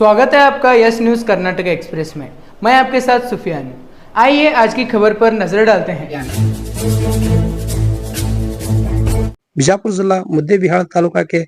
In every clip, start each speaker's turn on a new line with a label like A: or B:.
A: स्वागत है आपका यस न्यूज़ कर्नाटक एक्सप्रेस में। मैं आपके साथ सुफियान हूं। आइए आज की खबर पर नजर डालते हैं।
B: बीजापुर जिला मुद्देबिहार तालुका के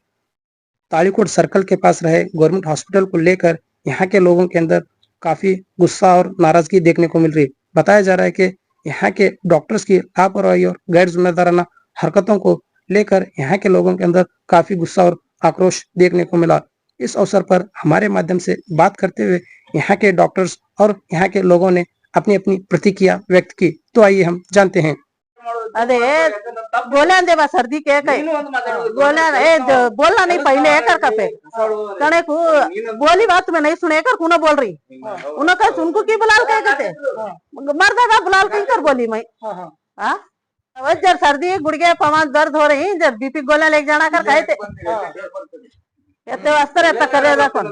B: तालीकोट सर्कल के पास रहे गवर्नमेंट हॉस्पिटल को लेकर यहाँ के लोगों के अंदर काफी गुस्सा और नाराजगी देखने को मिल रही है। बताया जा रहा है कि यहाँ के डॉक्टर्स की लापरवाही और गैर जिम्मेदाराना हरकतों को लेकर यहाँ के लोगों के अंदर काफी गुस्सा और आक्रोश देखने को मिला। इस अवसर पर हमारे माध्यम से बात करते हुए यहाँ के डॉक्टर्स और यहाँ के लोगों ने अपनी अपनी प्रतिक्रिया व्यक्त की। तो आइए हम जानते हैं।
C: अरे गोल्या दे बा सर्दी के कई गोल्या बोलना नहीं पहले कर कपे कने को बोली बात में नहीं सुने कर कुना बोल रही उन्होंने कहा उनको की बुलाल कह कहते मर्दा का बुलाल कहीं कर बोली मैं हाँ जब सर्दी गुड़गे पवान दर्द हो रही जब बीपी गोला लेके जाना कर कहे थे कहते वास्ते रहता करे कौन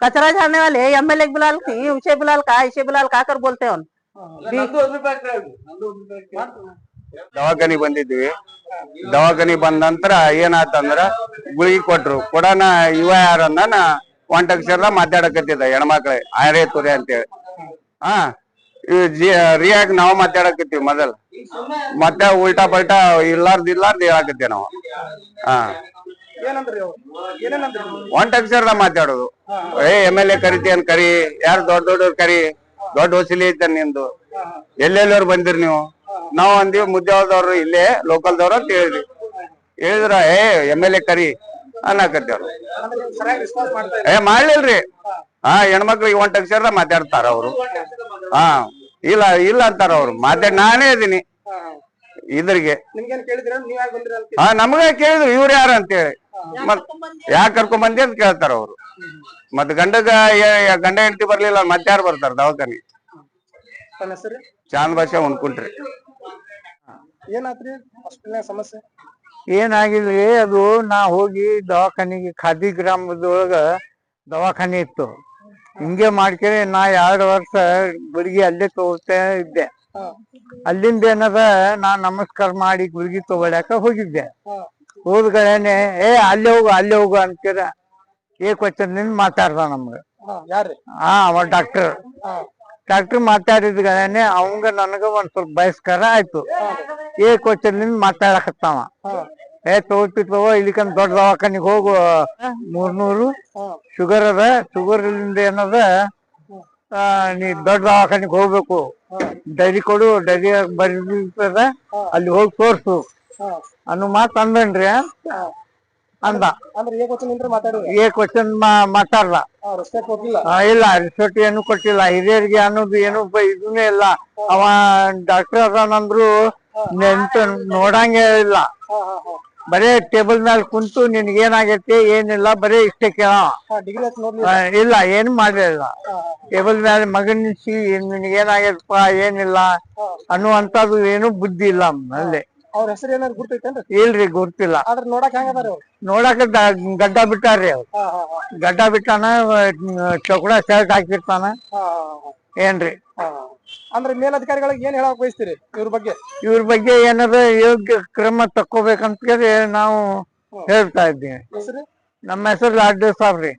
C: कचरा झाड़ने वाले एमएलए बुलाल की उसे बुलाल का इसे बुलाल का कर बोलते हैं
D: ದವಾಖಾನಿ ಬಂದಿದ್ವಿ ದವಾಖಾನಿ ಬಂದ ನಂತರ ಏನಾತಂದ್ರ ಗುಳಿಗೆ ಕೊಟ್ರು ಕೊಡೋಣ ಇವ ಯಾರನ್ನ ಒಂಟಕ್ಷರ ಮಾತಾಡಕತ್ತಿದ್ದ ಹೆಣ್ಮಕ್ಳೆ ಆರೇ ತುರಿ ಅಂತೇಳಿ ರಿಯಾಕ್ ನಾವು ಮಾತಾಡಕತ್ತೀವಿ ಮೊದಲ್ ಮತ್ತೆ ಉಲ್ಟಾ ಪಲ್ಟಾ ಇಲ್ಲಾರ್ದ ಹೇಳಕತ್ತೀವಿ ನಾವು ಒಂಟಕ್ಷರದ ಮಾತಾಡೋದು MLA ಕರಿತೇನ್ ಕರಿ ಯಾರು ದೊಡ್ಡವ್ರು ಕರಿ ದೊಡ್ಡ ವಸೂಲಿ ಐತೆ ನಿಂದು ಎಲ್ಲೆಲ್ಲವ್ರು ಬಂದಿರಿ ನೀವು ನಾವ್ ಅಂದಿವಿ ಮುದ್ದೇದವ್ರು ಇಲ್ಲೇ ಲೋಕಲ್ದವ್ರು ಅಂತ ಹೇಳಿದ್ರ MLA ಕರಿ ಅನ್ನಕತ್ತವ್ರು ಮಾಡ್ಲಿಲ್ರಿ ಹೆಣ್ಮಕ್ಳಿಗೆ ಒಂಟಕ್ಷರ ಮಾತಾಡ್ತಾರ ಅವ್ರು ಇಲ್ಲ ಅಂತಾರ ಅವ್ರು ನಾನೇ ಇದೀನಿ ಇದ್ರಿಗೆ ನಮ್ಗ ಕೇಳಿದ್ರು ಇವ್ರು ಯಾರ ಅಂತೇಳಿ ಮತ್ ಯಾಕೆ ಕರ್ಕೊಂಡ್ ಬಂದಿ ಅಂತ ಕೇಳ್ತಾರ ಅವ್ರು ಮತ್ ಗಂಡ ಹೆಂಡತಿ ಬರ್ಲಿಲ್ಲ ಮತ್ತಾರು ಬರ್ತಾರ ದವಾಖಾನಿ ಚಾಂದ್ ಭಾಷೆ ಉಣ್ಕೊಂಡ್ರಿ
B: ಸಮಸ್ಯೆ
E: ಏನಾಗಿಲ್ರಿ ಅದು ನಾ ಹೋಗಿ ದವಾಖಾನಿಗೆ ಖಾದಿ ಗ್ರಾಮದೊಳಗ ದವಾಖಾನೆ ಇತ್ತು ಹಿಂಗೆ ಮಾಡ್ಕೇಳಿ ನಾ 2 ವರ್ಷ ಗುಳಿಗೆ ಅಲ್ಲೇ ತಗೋತಾ ಇದ್ದೆ ಅಲ್ಲಿಂದ ಏನದ ನಾ ನಮಸ್ಕಾರ ಮಾಡಿ ಗುಳಿಗೆ ತಗೊಳಕ ಹೋಗಿದ್ದೆ ಹೋದ್ಗಳೇನೆ ಅಲ್ಲೇ ಹೋಗು ಅಂತೀರ ಏಕವಚನದಿಂದ ಮಾತಾಡ್ದ ನಮ್ಗ ಅವ ಡಾಕ್ಟರ್ ಮಾತಾಡಿದ್ಗಳೇನೆ ಅವಂಗ ನನಗ ಒಂದ್ ಸ್ವಲ್ಪ ಬಯಸ್ಕಾರ ಆಯ್ತು ಏಕವಚನದಿಂದ ಮಾತಾಡಕತ್ತಾವ ತಗೋ ಇಲ್ಲಿಕಂದ್ ದೊಡ್ಡ ದವಾಖಾನಿಗೆ ಹೋಗು 300 ಶುಗರ್ ಅದ ಶುಗರ್ ಇಲ್ಲಿಂದ ಏನದ ನೀ ದೊಡ್ಡ ದವಾಖಾನಿಗೆ ಹೋಗ್ಬೇಕು ಡೈರಿ ಕೊಡು ಡೈರಿ ಬರೀತದ ಅಲ್ಲಿ ಹೋಗಿ ತೋರ್ಸು ಅನ್ನೋ ಮಾತು ಅಂದನ್ರಿ ಅಂದ ಏಕವಚನ ಮಾತಾಡ್ದ ಇಲ್ಲ ರಿಸಲ್ಟ್ ಏನು ಕೊಟ್ಟಿಲ್ಲ ಹಿರಿಯರಿಗೆ ಅನ್ನೋದು ಏನು ಇದನ್ನೇ ಇಲ್ಲ ಅವ ಡಾಕ್ಟರ್ ಅದಾನಂದ್ರು ನೋಡಂಗೆ ಇಲ್ಲ ಬರೇ ಟೇಬಲ್ ಮೇಲೆ ಕುಂತು ನಿನ್ಗೇನಾಗೈತಿ ಏನಿಲ್ಲ ಬರೇ ಇಷ್ಟೇ ಕೇಳ ಇಲ್ಲ ಏನು ಮಾಡಿಲ್ಲ ಟೇಬಲ್ ಮೇಲೆ ಮಗನ್ ನಿಲ್ಸಿ ನಿನ್ಗೇನಾಗೈತಪ್ಪ ಏನಿಲ್ಲ ಅನ್ನುವಂಥದ್ದು ಏನು ಬುದ್ಧಿ ಇಲ್ಲ ಅಲ್ಲಿ ಇಲ್ರಿ ಗುರ್ತಿಲ್ಲ ನೋಡಕ ಗಡ್ಡ ಬಿಟ್ಟಾರ್ರಿ ಅವ್ರು ಗಡ್ಡ ಬಿಟ್ಟಾನ ಚೌಕಡ ಶರ್ಟ್ ಹಾಕಿರ್ತಾನ ಏನ್ರಿ
B: ಅಂದ್ರೆ ಮೇಲಧಿಕಾರಿಗಳಿಗೆ ಏನ್ ಹೇಳಕ್ ಬಯಸ್ತೀರಿ
E: ಇವ್ರ ಬಗ್ಗೆ ಏನಾರ ಯೋಗ್ಯ ಕ್ರಮ ತಕ್ಕೋಬೇಕಂತ ನಾವು ಹೇಳ್ತಾ ಇದ್ದೀವಿ ನಮ್ಮ ಹೆಸರು ಲಾಡ್ಡು ಸಾಬ್ರಿ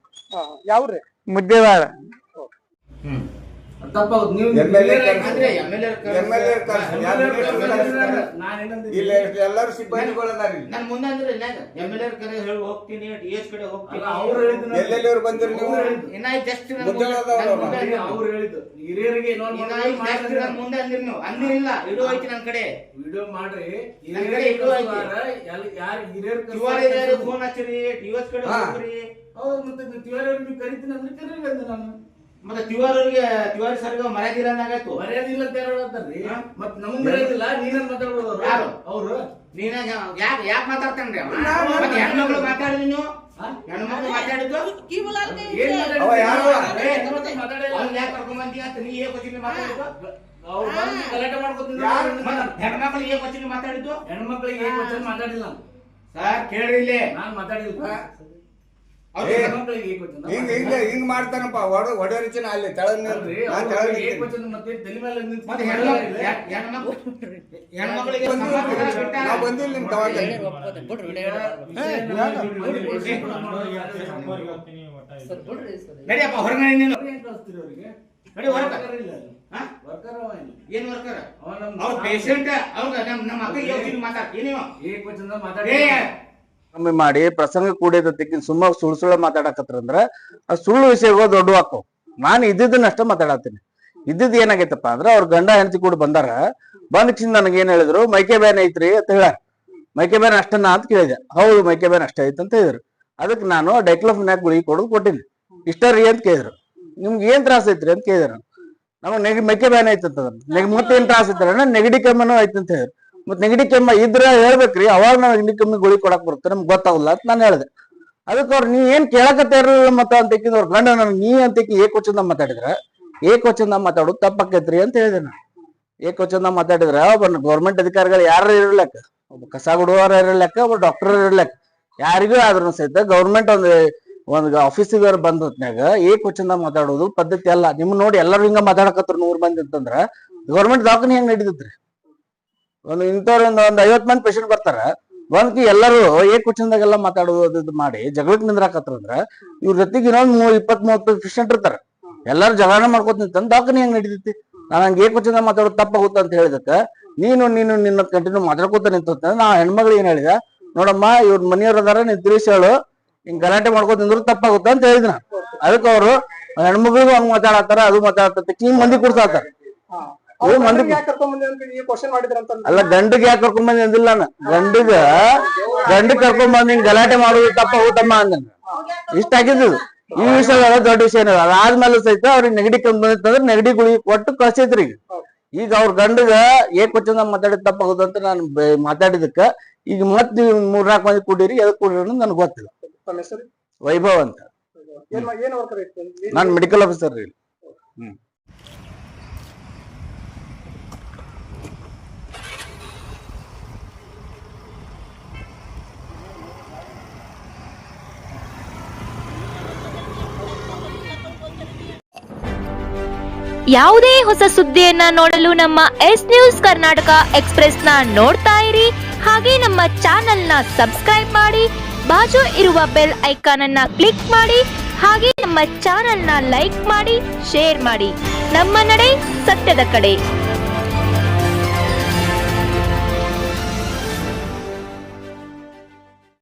B: ಯಾವ್ರಿ
E: ಮುದ್ದೇವಾಡ
D: ಎಲ್ಲರೂ ಸಿಬ್ಬಂದಿಗಳು
F: ಹೋಗ್ತೀನಿ
D: ಎಲ್ಲೆಲ್ಲವ್ರು ಬಂದಿರಿ
F: ಹಿರಿಯರಿಗೆ ಮುಂದೆ ಅಂದಿರಿ ನೀವು ಅಂದಿರಿಲ್ಲ ವಿಡಿಯೋ ಐತಿ ನನ್ ಕಡೆ ವಿಡಿಯೋ ಮಾಡ್ರಿ ಯಾರು ಫೋನ್ ಹಚ್ಚಿರಿ ಟಿವಿಎಸ್ ಕಡೆ ಹೋಗ್ರಿ ಮತ್ತೆ ತಿವಾರಿ ಕರಿತೀನಿ ಅಂದ್ರೆ ಕರೀರಿ ನಾನು ಮತ್ತೆ ತಿವಾರಿ ಸರ್ಗ ಮರ್ಯಾದಿಲ್ಲ ಅನ್ನಗಾಯ್ತು ಮರ್ಯಾದಿಲ್ಲ ಅಂತ ಹೇಳೋದ್ರಿ ಮತ್ ನಮಗ್ ಮರ್ಯಾದಿಲ್ಲ ನೀನ ಮಾತಾಡ್ಬೋದು ಯಾರು ಅವ್ರು ನೀನ ಯಾಕೆ ಮಾತಾಡ್ತಾನ್ರಿ ಮತ್ತೆ ಹೆಣ್ಮಕ್ಳು ಮಾತಾಡಿದ್ರಿ ನೀವು ಹೆಣ್ಮಕ್ಳು ಮಾತಾಡಿದ್ದು ಯಾಕೆ ಕರ್ಕೊಂಡ್ ಅಂತ ನೀ ಏಕವಚನ ಮಾತಾಡಿದ್ದು ಅವ್ರು ಬಂದು ಗಲಾಟೆ ಮಾಡ್ಕೊತೀನಿ ಹೆಣ್ಮಕ್ಳಿಗೆ ಏಕವಚನ ಮಾತಾಡಿದ್ದು ಹೆಣ್ಮಕ್ಳಿಗೆ ಏಕವಚನ ಮಾತಾಡಿಲ್ಲ ಸರ್ ಕೇಳ್ರಿ ಇಲ್ಲಿ ನಾನ್ ಮಾತಾಡಿಲ್ಲ
D: ಹಿಂಗ್ ಮಾಡ್ತಾನಪ್ಪ ಒಡರಿಚಿನ ಅಲ್ಲಿ ಬಂದಿಲ್ಲ ನಿಮ್ ದವಾಖಾನೆ
F: ನಡಿಯಪ್ಪ ಹೊರಗೆ ನಡಿ ನೀನು. ನಡಿ ಹೊರಗೆ. ಹಾ? ಏನ್ ವರ್ಕರ್? ಅವ್ರ ಪೇಷಂಟ್ ಅವ್ರ ನಮ್ಮ ಅಕ್ಕಗೆ ಯೋಚನೆ ಮಾತಾಡ್ತೀನಿ ನೀವು.
G: ಕಮ್ಮಿ ಮಾಡಿ ಪ್ರಸಂಗ ಕೂಡಿದತ್ತಿಗೆ ಸುಮ್ಮ ಸುಳ್ಳು ಮಾತಾಡಕತ್ತಂದ್ರ ಆ ಸುಳ್ಳು ವಿಷಯಗಳು ದೊಡ್ಡ ಹಾಕವು. ನಾನು ಇದ್ದಿದ್ದನ್ನಷ್ಟ ಮಾತಾಡತ್ತೀನಿ. ಇದ್ದಿದ್ದು ಏನಾಗೈತಪ್ಪ ಅಂದ್ರ ಅವ್ರ ಗಂಡ ಹೆಂಡತಿ ಕೂಡ ಬಂದಾರ. ಬಂದ ನನಗೆ ಏನ್ ಹೇಳಿದ್ರು, ಮೈಕೆ ಬ್ಯಾನ್ ಐತ್ರಿ ಅಂತ ಹೇಳ. ಮೈಕೆ ಬ್ಯಾನ್ ಅಷ್ಟನ್ನ ಅಂತ ಕೇಳಿದೆ. ಹೌದು ಮೈಕೆ ಬ್ಯಾನ್ ಅಷ್ಟ ಐತೆ ಅಂತ ಹೇಳಿದ್ರು. ಅದಕ್ಕೆ ನಾನು ಡೈಕ್ಲೋಫೆನಾಕ್ ಗುಳಿಗೆ ಕೊಟ್ಟಿನಿ. ಇಷ್ಟ ರೀ ಅಂತ ಕೇಳಿದ್ರು. ನಿಮ್ಗೆ ಏನ್ ತ್ರಾಸ ಐತ್ರಿ ಅಂತ ಕೇಳಿದ್ರು. ನಮಗ್ ಮೈಕೆ ಬ್ಯಾನ್ ಐತಂತ ಮತ್ತೇನ್ ತ್ರಾಸ ಐತ್ರ ನೆಗಡಿ ಕೆಮ್ಮನೂ ಐತಂತ ಹೇಳಿದ್ರು. ಮತ್ ನೆಗಡಿ ಕೆಮ್ಮ ಇದ್ರ ಹೇಳ್ಬೇಕ್ರಿ, ಅವಾಗ ನಾವ್ ನೆಗಡಿ ಕೆಮ್ಮಿ ಗುಳಿ ಕೊಡಕ್ ಬರುತ್ತೆ, ನಮ್ಗೆ ಗೊತ್ತಾಗಲ್ಲ ಅಂತ ನಾನು ಹೇಳಿದೆ. ಅದಕ್ಕೆ ಅವ್ರು ನೀ ಏನ್ ಕೇಳಕತ್ತ ಇರಲಿಲ್ಲ ಮತ್ತ ಅಂತ ಅವ್ರ ಗಂಡ ನನ್ಗೆ ನೀ ಅಂತ ಏಕವಚನ ಮಾತಾಡಿದ್ರ ಏಕವಚನ ಮಾತಾಡೋದು ತಪ್ಪಾಕೈತ್ರಿ ಅಂತ ಹೇಳಿದೆ ನಾನು. ಏಕವಚನ ಮಾತಾಡಿದ್ರ ಒಬ್ಬ ಗೌರ್ಮೆಂಟ್ ಅಧಿಕಾರಿಗಳು ಯಾರು ಇರ್ಲಕ್ಕ, ಒಬ್ಬ ಕಸ ಬಿಡುವವರ ಇರ್ಲಕ್ಕ, ಒಬ್ಬ ಡಾಕ್ಟರ್ ಇರ್ಲಕ್ಕ, ಯಾರಿಗೂ ಆದ್ರೂ ಸಹಿತ ಗೌರ್ಮೆಂಟ್ ಒಂದ್ ಆಫೀಸಿಗೆ ಬಂದ ಹೊತ್ನ್ಯಾಗ ಏಕವಚನ ಮಾತಾಡೋದು ಪದ್ಧತಿ ಅಲ್ಲ. ನಿಮ್ ನೋಡಿ ಎಲ್ಲರೂ ಹಿಂಗ ಮಾತಾಡಕತ್ರ 100 ಮಂದಿ ಅಂತಂದ್ರ ಗೌರ್ಮೆಂಟ್ ದವಾಖಾನೆ ಹೆಂಗ್ ನಡೀತೈತ್ರಿ? ಇಂಥವ್ರ ಒಂದ್ 50 ಮಂದಿ ಪೇಷಂಟ್ ಬರ್ತಾರ, ಬಂದ್ಕಿ ಎಲ್ಲರೂ ಏಕವಚನದಾಗೆಲ್ಲ ಮಾತಾಡೋದು ಅದು ಮಾಡಿ ಜಗಳಕ್ಕೆ ನಿಂದ್ರಾಕತ್ರ ಅಂದ್ರ ಇವ್ರ ಜೊತೆಗೆ ಇನ್ನೊಂದ್ 20-30 ಪೇಷಂಟ್ ಇರ್ತಾರ. ಎಲ್ಲಾರು ಜಗಳನ ಮಾಡ್ಕೊತ ನಿಂತಂದ್ ದವಾಖಾನೆ ಹೆಂಗ್ ನಡೀತೈತಿ? ನಾನು ಹಂಗೆ ಏಕವಚನ ಮಾತಾಡೋದು ತಪ್ಪಾಗುತ್ತ ಅಂತ ಹೇಳಿದಕ್ಕ ನಿನ್ನ ಕಂಟಿನ್ಯೂ ಮಾತಾಡ್ಕೊತ ನಿಂತ ನಾ ಹೆಣ್ಮಗಳು ಏನ್ ಹೇಳಿದ, ನೋಡಮ್ಮ ಇವ್ರ ಮನೆಯವ್ರ ಅದಾರ, ನೀನ್ ತಿಳಿಸಿ ಹೇಳು, ಹಿಂಗ್ ಗಲಾಟೆ ಮಾಡ್ಕೊತ ನಿಂದ್ರು ತಪ್ಪಾಗುತ್ತ ಅಂತ ಹೇಳಿದ್ನ. ಅದಕ್ಕೆ ಅವ್ರು ಹೆಣ್ಮಗಳಿಗೂ ಹಂಗ್ ಮಾತಾಡತ್ತಾರ, ಅದು ಮಾತಾಡತ್ತ ಹಿಂಗ್ ಮಂದಿ ಕೂರ್ಸಾತಾರ. ಮಂದಿ ಅಲ್ಲ, ಗಂಡಿಗೆ ಯಾಕೆ ಕರ್ಕೊಂಡ್ ಬಂದಿ ಅಂದಿಲ್ಲ ನಾನು. ಗಂಡ ಕರ್ಕೊಂಡ್ ಬಂದ್ ಹಿಂಗ್ ಗಲಾಟೆ ಮಾಡೋದು ತಪ್ಪಾಗುತ್ತಮ್ಮ ಅಂದ. ಇಷ್ಟ ಆಗಿದ್ದು ಈ ವಿಷಯ ದೊಡ್ಡ ವಿಷಯ ಏನಿಲ್ಲ. ಅದಾದ್ಮೇಲೆ ಸಹಿತ ಅವ್ರಿಗೆ ನೆಗಡಿ ಕೆಮ್ಮು ಬಂದಿತ್ತಂದ್ರೆ ನೆಗಡಿ ಗುಳಿ ಕೊಟ್ಟು ಕಳ್ಸೈತ್ರಿ. ಈಗ ಅವ್ರ ಗಂಡಗ ಏಕವಚನ ಮಾತಾಡಿದ ತಪ್ಪಾಗುದಂತ ನಾನು ಮಾತಾಡಿದಕ್ಕ ಈಗ ಮತ್ ನೀವು 3-4 ಮಂದಿ ಕೂಡಿರಿ, ಎದಕ್ ಕೂಡಿರಿ ಅನ್ನೋದು ನನಗೆ ಗೊತ್ತಿಲ್ಲ. ವೈಭವ್ ಅಂತ, ನಾನು ಮೆಡಿಕಲ್ ಆಫೀಸರ್ ರೀ.
H: ಯಾವುದೇ ಹೊಸ ಸುದ್ದಿಯನ್ನ ನೋಡಲು ನಮ್ಮ ಎಸ್ ನ್ಯೂಸ್ ಕರ್ನಾಟಕ ಎಕ್ಸ್ಪ್ರೆಸ್ ನ ನೋಡ್ತಾ ಇರಿ. ಹಾಗೆ ನಮ್ಮ ಚಾನೆಲ್ ನ ಸಬ್ಸ್ಕ್ರೈಬ್ ಮಾಡಿ, ಬಾಜು ಇರುವ ಬೆಲ್ ಐಕಾನ್ ಅನ್ನ ಕ್ಲಿಕ್ ಮಾಡಿ. ಹಾಗೆ ನಮ್ಮ ಚಾನೆಲ್ ನ ಲೈಕ್ ಮಾಡಿ, ಶೇರ್ ಮಾಡಿ. ನಮ್ಮ ನಡೆ ಸತ್ಯದ ಕಡೆ.